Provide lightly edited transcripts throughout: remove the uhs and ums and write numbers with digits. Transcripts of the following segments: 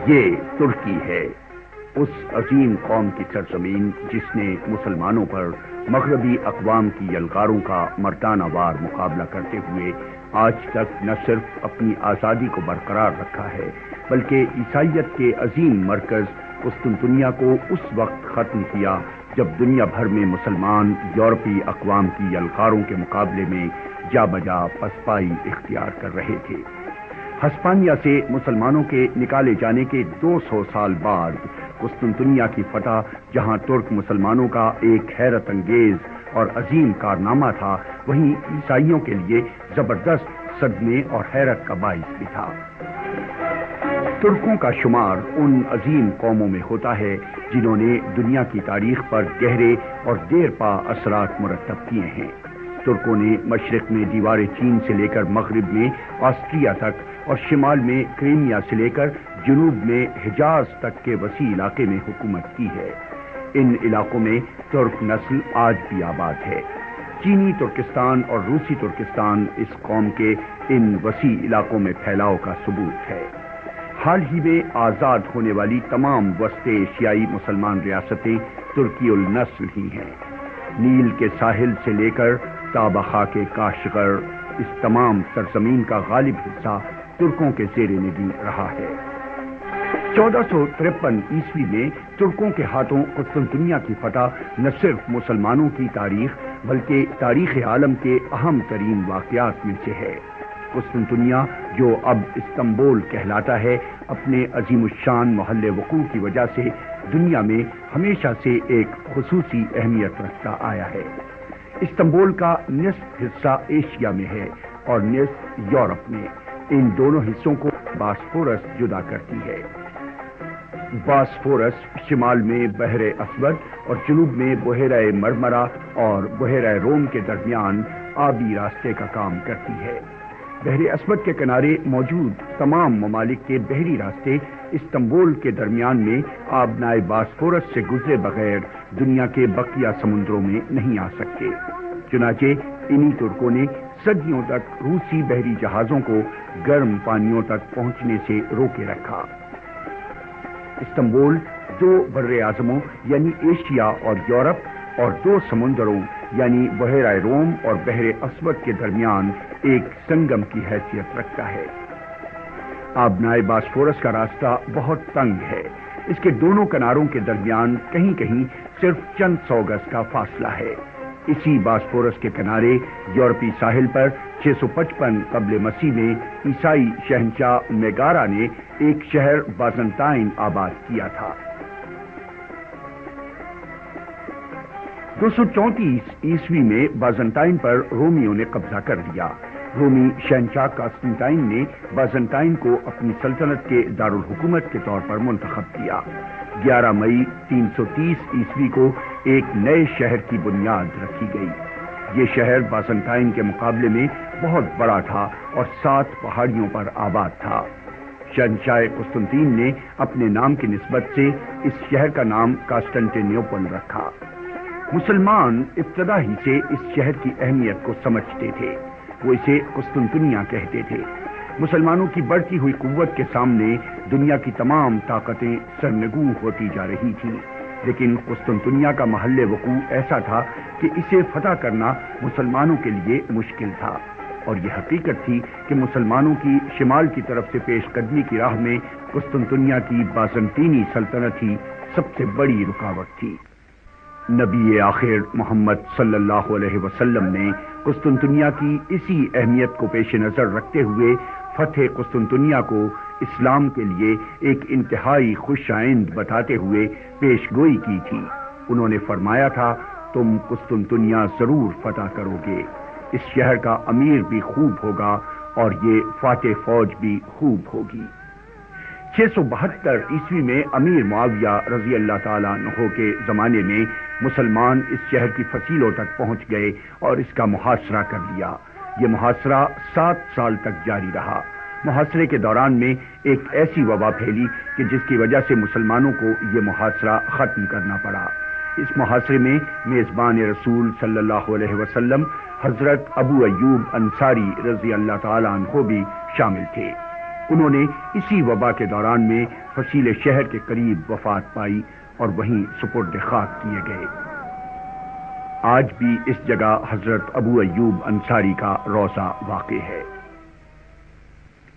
یہ ترکی ہے، اس عظیم قوم کی سرزمین جس نے مسلمانوں پر مغربی اقوام کی یلغاروں کا مردانہ وار مقابلہ کرتے ہوئے آج تک نہ صرف اپنی آزادی کو برقرار رکھا ہے بلکہ عیسائیت کے عظیم مرکز قسطنطنیہ کو اس وقت ختم کیا جب دنیا بھر میں مسلمان یورپی اقوام کی یلغاروں کے مقابلے میں جا بجا پسپائی اختیار کر رہے تھے۔ ہسپانیہ سے مسلمانوں کے نکالے جانے کے 200 سال بعد قسطنطنیہ کی فتح، جہاں ترک مسلمانوں کا ایک حیرت انگیز اور عظیم کارنامہ تھا، وہیں عیسائیوں کے لیے زبردست صدمے اور حیرت کا باعث بھی تھا۔ ترکوں کا شمار ان عظیم قوموں میں ہوتا ہے جنہوں نے دنیا کی تاریخ پر گہرے اور دیر پا اثرات مرتب کیے ہیں۔ ترکوں نے مشرق میں دیوار چین سے لے کر مغرب میں آسٹریا تک اور شمال میں کرائمیا سے لے کر جنوب میں حجاز تک کے وسیع علاقے میں حکومت کی ہے۔ ان علاقوں میں ترک نسل آج بھی آباد ہے۔ چینی ترکستان اور روسی ترکستان اس قوم کے ان وسیع علاقوں میں پھیلاؤ کا ثبوت ہے۔ حال ہی میں آزاد ہونے والی تمام وسط ایشیائی مسلمان ریاستیں ترکی النسل ہی ہیں۔ نیل کے ساحل سے لے کر تا بخاک کاشغر، اس تمام سرزمین کا غالب حصہ ترکوں کے زیر نگین رہا ہے۔ 1453 عیسوی میں ترکوں کے ہاتھوں قسطنطنیہ کی فتح نہ صرف مسلمانوں کی تاریخ بلکہ تاریخ عالم کے اہم ترین واقعات میں سے ہے۔ قسطنطنیہ، جو اب استنبول کہلاتا ہے، اپنے عظیم الشان محل وقوع کی وجہ سے دنیا میں ہمیشہ سے ایک خصوصی اہمیت رکھتا آیا ہے۔ استنبول کا نصف حصہ ایشیا میں ہے اور نصف یورپ میں۔ ان دونوں حصوں کو باسفورس جدا کرتی ہے۔ باسفورس شمال میں بحر اسود اور جنوب میں بحیرہ مرمرا اور بحیرہ روم کے درمیان آبی راستے کا کام کرتی ہے۔ بحر اسود کے کنارے موجود تمام ممالک کے بحری راستے استنبول کے درمیان میں آبنائے باسفورس سے گزرے بغیر دنیا کے بقیہ سمندروں میں نہیں آ سکتے۔ چنانچہ انہی ترکوں نے صدیوں تک روسی بحری جہازوں کو گرم پانیوں تک پہنچنے سے روکے رکھا۔ استنبول 2 براعظموں یعنی ایشیا اور یورپ اور 2 سمندروں یعنی بحیرہ روم اور بحر اسود کے درمیان ایک سنگم کی حیثیت رکھتا ہے۔ آبنائے باسفورس کا راستہ بہت تنگ ہے۔ اس کے دونوں کناروں کے درمیان کہیں کہیں صرف چند 100 گز کا فاصلہ ہے۔ اسی باسفورس کے کنارے یورپی ساحل پر 655 قبل مسیح میں عیسائی شہنشاہ میگارا نے ایک شہر بازنطائن آباد کیا تھا۔ 234 عیسوی میں بازنطائن پر رومیوں نے قبضہ کر لیا۔ رومی شہنشاہ قسطنطین نے بازنطائن کو اپنی سلطنت کے دارالحکومت کے طور پر منتخب کیا۔ 11 مئی 330 عیسوی کو ایک نئے شہر کی بنیاد رکھی گئی۔ یہ شہر بازنطائن کے مقابلے میں بہت بڑا تھا اور 7 پہاڑیوں پر آباد تھا۔ شہنشاہ قسطنطین نے اپنے نام کی نسبت سے اس شہر کا نام کانسٹنٹینوپل رکھا۔ مسلمان ابتدا ہی سے اس شہر کی اہمیت کو سمجھتے تھے، وہ اسے قسطنطنیہ کہتے تھے۔ مسلمانوں کی بڑھتی ہوئی قوت کے سامنے دنیا کی تمام طاقتیں سرنگوں ہوتی جا رہی تھیں، لیکن قسطنطنیہ کا محل وقوع ایسا تھا کہ اسے فتح کرنا مسلمانوں کے لیے مشکل تھا، اور یہ حقیقت تھی کہ مسلمانوں کی شمال کی طرف سے پیش قدمی کی راہ میں قسطنطنیہ کی بازنطینی سلطنت ہی سب سے بڑی رکاوٹ تھی۔ نبی آخر محمد صلی اللہ علیہ وسلم نے قسطنطنیہ کی اسی اہمیت کو پیش نظر رکھتے ہوئے فتح قسطنطنیہ کو اسلام کے لیے ایک انتہائی خوش آئند بتاتے ہوئے پیش گوئی کی تھی۔ انہوں نے فرمایا تھا، تم قسطنطنیہ ضرور فتح کرو گے، اس شہر کا امیر بھی خوب ہوگا اور یہ فاتح فوج بھی خوب ہوگی۔ 672 عیسوی میں امیر معاویہ رضی اللہ تعالیٰ عنہ کے زمانے میں مسلمان اس شہر کی فصیلوں تک پہنچ گئے اور اس کا محاصرہ کر لیا۔ یہ محاصرہ 7 سال تک جاری رہا۔ محاصرے کے دوران میں ایک ایسی وبا پھیلی کہ جس کی وجہ سے مسلمانوں کو یہ محاصرہ ختم کرنا پڑا۔ اس محاصرے میں میزبان رسول صلی اللہ علیہ وسلم حضرت ابو ایوب انصاری رضی اللہ تعالیٰ عنہ بھی شامل تھے۔ انہوں نے اسی وبا کے دوران میں فصیل شہر کے قریب وفات پائی اور وہیں سپرد خاک کیے گئے۔ آج بھی اس جگہ حضرت ابو ایوب انصاری کا روضہ واقع ہے۔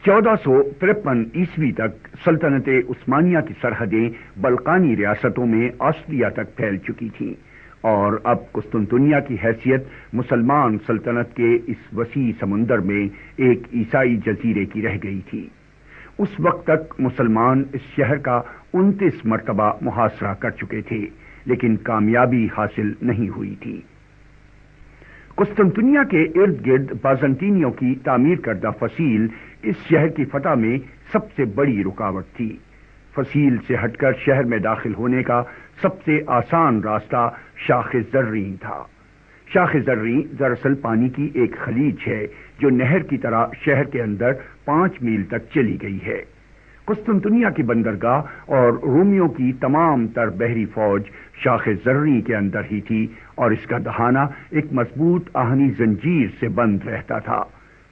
1453 عیسوی تک سلطنت عثمانیہ کی سرحدیں بلقانی ریاستوں میں آسٹریا تک پھیل چکی تھیں، اور اب قسطنطنیہ کی حیثیت مسلمان سلطنت کے اس وسیع سمندر میں ایک عیسائی جزیرے کی رہ گئی تھی۔ اس وقت تک مسلمان اس شہر کا 29 مرتبہ محاصرہ کر چکے تھے، لیکن کامیابی حاصل نہیں ہوئی تھی۔ قسطنطنیہ کے ارد گرد بازنطینیوں کی تعمیر کردہ فصیل اس شہر کی فتح میں سب سے بڑی رکاوٹ تھی۔ فصیل سے ہٹ کر شہر میں داخل ہونے کا سب سے آسان راستہ شاخ زرین تھا۔ شاخ زرین دراصل پانی کی ایک خلیج ہے جو نہر کی طرح شہر کے اندر 5 میل تک چلی گئی ہے۔ قسطنطنیہ کی بندرگاہ اور رومیوں کی تمام تر بحری فوج شاخ زرین کے اندر ہی تھی، اور اس کا دہانہ ایک مضبوط آہنی زنجیر سے بند رہتا تھا۔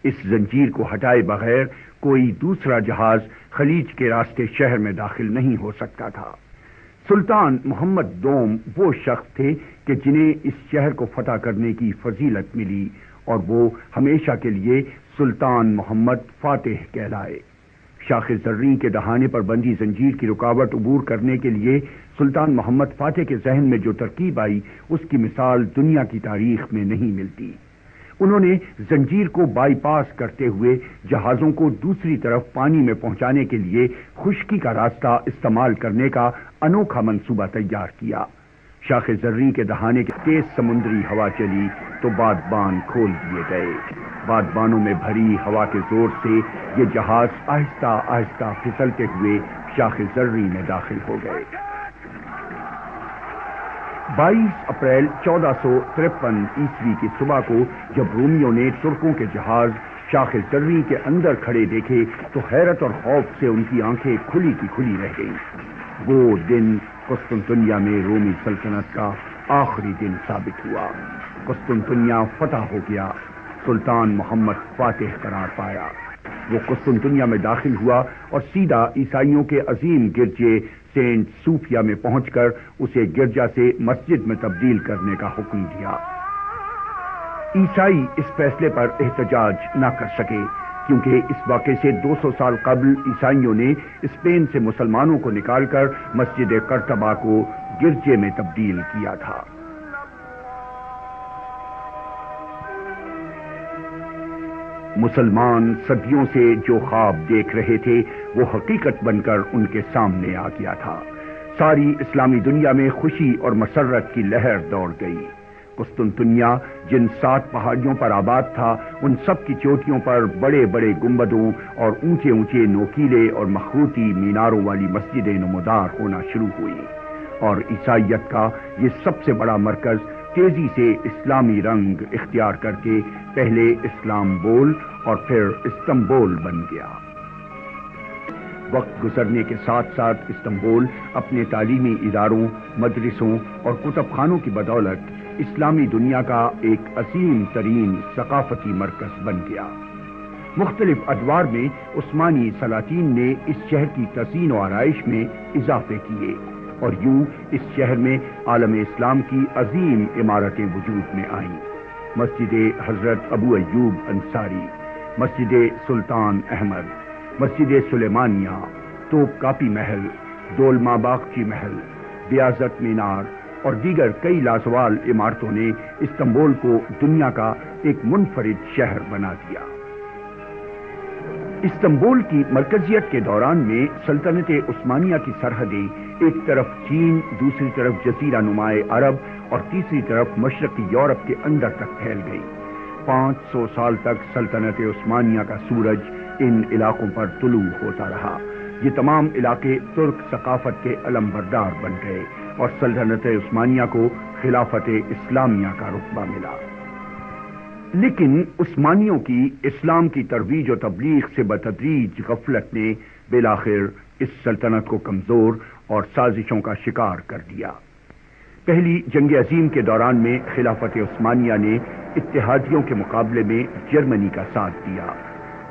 اس زنجیر کو ہٹائے بغیر کوئی دوسرا جہاز خلیج کے راستے شہر میں داخل نہیں ہو سکتا تھا۔ سلطان محمد دوم وہ شخص تھے کہ جنہیں اس شہر کو فتح کرنے کی فضیلت ملی، اور وہ ہمیشہ کے لیے سلطان محمد فاتح کہلائے۔ شاخ زرین کے دہانے پر بندھی زنجیر کی رکاوٹ عبور کرنے کے لیے سلطان محمد فاتح کے ذہن میں جو ترکیب آئی، اس کی مثال دنیا کی تاریخ میں نہیں ملتی۔ انہوں نے زنجیر کو بائی پاس کرتے ہوئے جہازوں کو دوسری طرف پانی میں پہنچانے کے لیے خشکی کا راستہ استعمال کرنے کا انوکھا منصوبہ تیار کیا۔ شاخ زرین کے دہانے کے تیز سمندری ہوا چلی تو بادبان کھول دیے گئے۔ بادبانوں میں بھری ہوا کے زور سے یہ جہاز آہستہ آہستہ پھسلتے ہوئے شاخ زرین میں داخل ہو گئے۔ 22 اپریل 1453 عیسوی کی صبح کو جب رومیوں نے ترکوں کے جہاز شاخ زرین کے اندر کھڑے دیکھے تو حیرت اور خوف سے ان کی آنکھیں کھلی کی کھلی رہ گئیں۔ وہ دن قسطنطنیہ میں رومی سلطنت کا آخری دن ثابت ہوا۔ قسطنطنیہ فتح ہو گیا، سلطان محمد فاتح قرار پایا۔ وہ قسطنطنیہ میں داخل ہوا اور سیدھا عیسائیوں کے عظیم گرجے سینٹ صوفیہ میں پہنچ کر اسے گرجا سے مسجد میں تبدیل کرنے کا حکم دیا۔ عیسائی اس فیصلے پر احتجاج نہ کر سکے، کیونکہ اس واقعے سے 200 سال قبل عیسائیوں نے اسپین سے مسلمانوں کو نکال کر مسجد قرطبہ کو گرجے میں تبدیل کیا تھا۔ مسلمان صدیوں سے جو خواب دیکھ رہے تھے وہ حقیقت بن کر ان کے سامنے آ گیا تھا۔ ساری اسلامی دنیا میں خوشی اور مسرت کی لہر دوڑ گئی۔ قسطنطنیہ جن 7 پہاڑیوں پر آباد تھا، ان سب کی چوٹیوں پر بڑے بڑے گنبدوں اور اونچے اونچے نوکیلے اور مخروطی میناروں والی مسجدیں نمودار ہونا شروع ہوئی، اور عیسائیت کا یہ سب سے بڑا مرکز تیزی سے اسلامی رنگ اختیار کر کے پہلے اسلامبول اور پھر استنبول بن گیا۔ وقت گزرنے کے ساتھ ساتھ استنبول اپنے تعلیمی اداروں، مدرسوں اور کتب خانوں کی بدولت اسلامی دنیا کا ایک عظیم ترین ثقافتی مرکز بن گیا۔ مختلف ادوار میں عثمانی سلاطین نے اس شہر کی تزئین و آرائش میں اضافے کیے، اور یوں اس شہر میں عالم اسلام کی عظیم عمارتیں وجود میں آئیں۔ مسجد حضرت ابو ایوب انصاری، مسجد سلطان احمد، مسجد سلیمانیہ، توپ کاپی محل، دولما باغچی محل، بیازت مینار اور دیگر کئی لازوال عمارتوں نے استنبول کو دنیا کا ایک منفرد شہر بنا دیا۔ استنبول کی مرکزیت کے دوران میں سلطنت عثمانیہ کی سرحدیں ایک طرف چین، دوسری طرف جزیرہ نمائے عرب اور تیسری طرف مشرقی یورپ کے اندر تک پھیل گئی۔ 500 سال تک سلطنت عثمانیہ کا سورج ان علاقوں پر طلوع ہوتا رہا۔ یہ تمام علاقے ترک ثقافت کے علم بردار بن گئے اور سلطنت عثمانیہ کو خلافت اسلامیہ کا رتبہ ملا۔ لیکن عثمانیوں کی اسلام کی ترویج و تبلیغ سے بتدریج غفلت نے بالآخر اس سلطنت کو کمزور اور سازشوں کا شکار کر دیا۔ پہلی جنگ عظیم کے دوران میں خلافت عثمانیہ نے اتحادیوں کے مقابلے میں جرمنی کا ساتھ دیا۔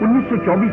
1924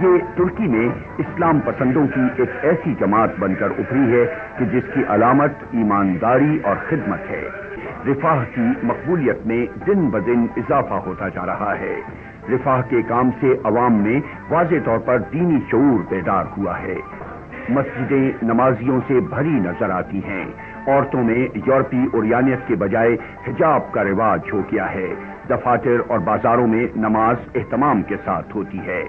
یہ ترکی میں اسلام پسندوں کی ایک ایسی جماعت بن کر ابھری ہے کہ جس کی علامت ایمانداری اور خدمت ہے۔ رفاہ کی مقبولیت میں دن بدن اضافہ ہوتا جا رہا ہے۔ رفاہ کے کام سے عوام میں واضح طور پر دینی شعور بیدار ہوا ہے۔ مسجدیں نمازیوں سے بھری نظر آتی ہیں۔ عورتوں میں یورپی اوریانیت کے بجائے حجاب کا رواج ہو گیا ہے۔ دفاتر اور بازاروں میں نماز اہتمام کے ساتھ ہوتی ہے۔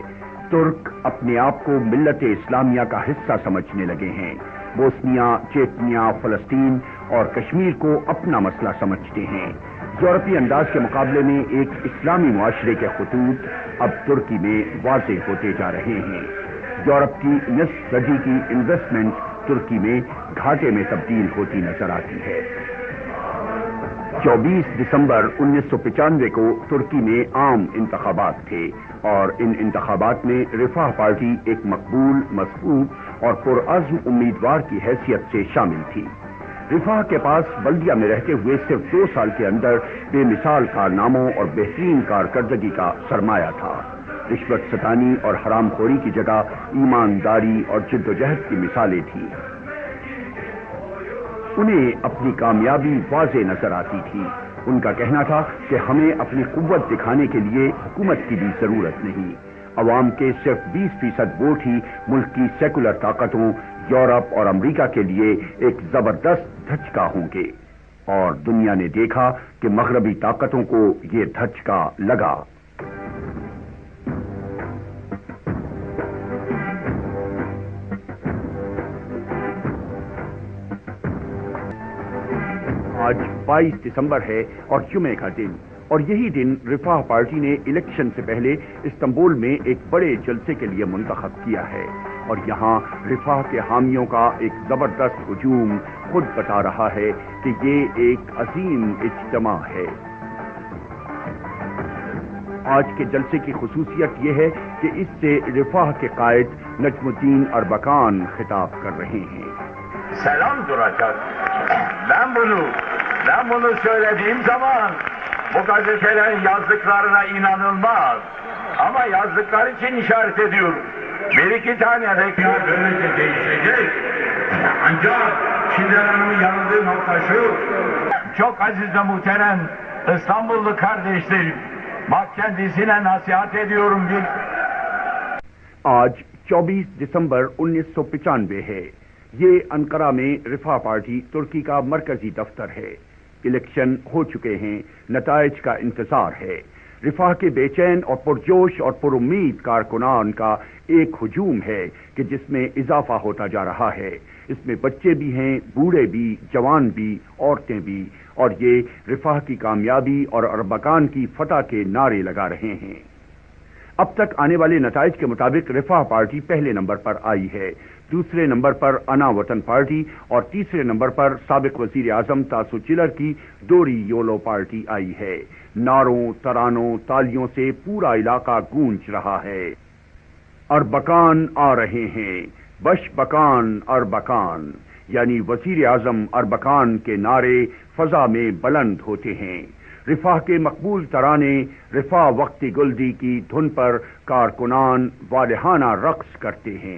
ترک اپنے آپ کو ملت اسلامیہ کا حصہ سمجھنے لگے ہیں۔ بوسنیا، چیچنیا، فلسطین اور کشمیر کو اپنا مسئلہ سمجھتے ہیں۔ یورپی انداز کے مقابلے میں ایک اسلامی معاشرے کے خطوط اب ترکی میں واضح ہوتے جا رہے ہیں۔ یورپ کی نصف صدی کی انویسٹمنٹ ترکی میں گھاٹے میں تبدیل ہوتی نظر آتی ہے۔ 24 دسمبر 1995 کو ترکی میں عام انتخابات تھے اور ان انتخابات میں رفاہ پارٹی ایک مقبول، مسبوق اور پرعزم امیدوار کی حیثیت سے شامل تھی۔ رفاہ کے پاس بلدیہ میں رہتے ہوئے صرف 2 سال کے اندر بے مثال کارناموں اور بہترین کارکردگی کا سرمایہ تھا۔ رشوت ستانی اور حرام خوری کی جگہ ایمانداری اور جدوجہد کی مثالیں تھیں۔ انہیں اپنی کامیابی واضح نظر آتی تھی۔ ان کا کہنا تھا کہ ہمیں اپنی قوت دکھانے کے لیے حکومت کی بھی ضرورت نہیں۔ عوام کے صرف 20% ووٹ ہی ملک کی سیکولر طاقتوں یورپ اور امریکہ کے لیے ایک زبردست دھچکا ہوں گے، اور دنیا نے دیکھا کہ مغربی طاقتوں کو یہ دھچکا لگا۔ آج 22 دسمبر ہے اور جمعے کا دن، اور یہی دن رفاہ پارٹی نے الیکشن سے پہلے استنبول میں ایک بڑے جلسے کے لیے منتخب کیا ہے، اور یہاں رفاہ کے حامیوں کا ایک زبردست ہجوم خود بتا رہا ہے کہ یہ ایک عظیم اجتماع ہے۔ آج کے جلسے کی خصوصیت یہ ہے کہ اس سے رفاہ کے قائد نجم الدین اربکان خطاب کر رہے ہیں۔ Selam duracak. Ben bunu söylediğim zaman bu gazetelerin yazdıklarına inanılmaz. Ama yazdıkları için işaret ediyorum. 1-2 tane reklam böylece değişecek. Ancak Çiğdem Hanım'ın yanıldığı nokta şu. Çok aziz ve muhterem İstanbullu kardeşlerim. Bak kendisine nasihat ediyorum bir. آج 24 دسمبر 1995 ہے۔ یہ Ankara میں رفاہ party ترکی کا مرکزی دفتر ہے۔ Election ہو چکے ہیں، نتائج کا انتظار ہے۔ رفاہ کے بے چین اور پرجوش اور پر امید کارکنان کا ایک ہجوم ہے کہ جس میں اضافہ ہوتا جا رہا ہے۔ اس میں بچے بھی ہیں، بوڑھے بھی، جوان بھی، عورتیں بھی، اور یہ رفاہ کی کامیابی اور اربکان کی فتح کے نعرے لگا رہے ہیں۔ اب تک آنے والے نتائج کے مطابق رفاہ پارٹی پہلے نمبر پر آئی ہے، دوسرے نمبر پر انا وطن پارٹی اور تیسرے نمبر پر سابق وزیر اعظم تاسو چلر کی دوری یولو پارٹی آئی ہے۔ نعروں، ترانوں، تالیوں سے پورا علاقہ گونج رہا ہے۔ اربکان آ رہے ہیں، بش بکان اربکان، یعنی وزیر اعظم اربکان کے نعرے فضا میں بلند ہوتے ہیں۔ رفاہ کے مقبول ترانے رفاہ وقتی گلدی کی دھن پر کارکنان والہانہ رقص کرتے ہیں۔